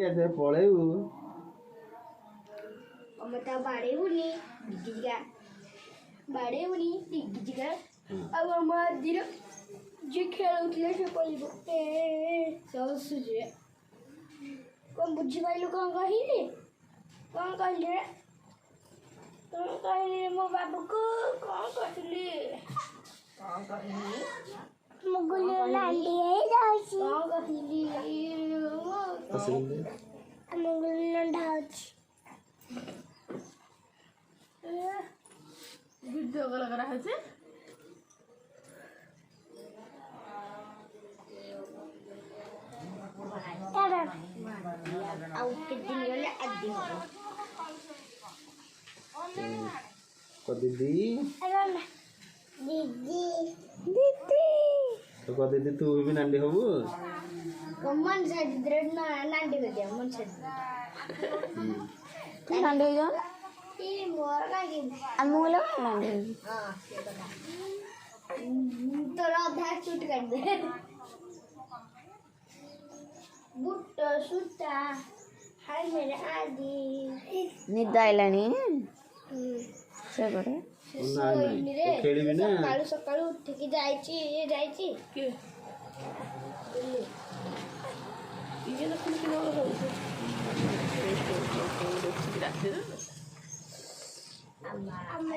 ऐसे पळेऊ मता बाडेउनी डिगिगा बाडेउनी डिगिगा अब मदिर जे खेलुଥିଲେ से पळिबो ए ससुजे कोन बुझी पाइलु कोन कहिले मो बाबू को कोन कहली मुगुलो लांडी है जाउची कोन कहली मुगुलो ढाउची वीडियो कॉल करा है से आउ के दिन ले अद्दी हो को दीदी दीदी तो को दीदी तू भी नांडी होबू कमन से द्रेड ना नांडी हो दिया मन से नांडी हो जाओ ये मोर का की अमूलो नांडी हां तो राधा शूट कर दे बुट्टो सुता हाय मेरे आदि निद्दा आइलानी से बड़े खेली भी ना सकाळू सकाळू उठ के जायची ये जायची के ये ना कुछ ना हो अम्मा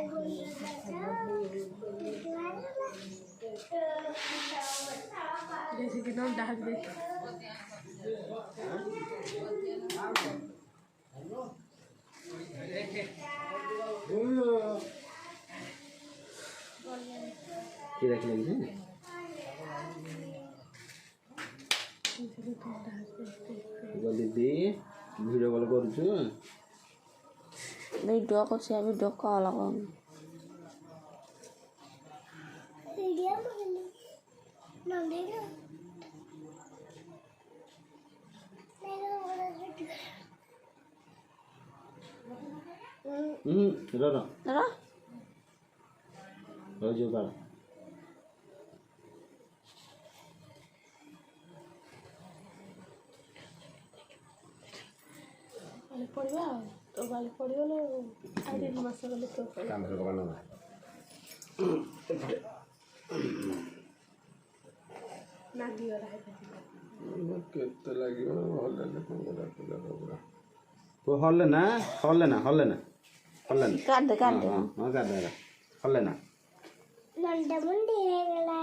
जैसे कि नाम डाक दे की रख लेंगे दीदी वीडियो कॉल करूछु वीडियो को से वीडियो कॉल लगो वीडियो ना देखो रो जो बाल पड़वा तो बाल पड़ियो लो आदि मास गले तो काम से बगाना नागी वाला है केते लागियो हल्ले न कोन पूरा तो हल्ले ना काट दे हां काट दे हल्ले ना नंदा मुंडी है गला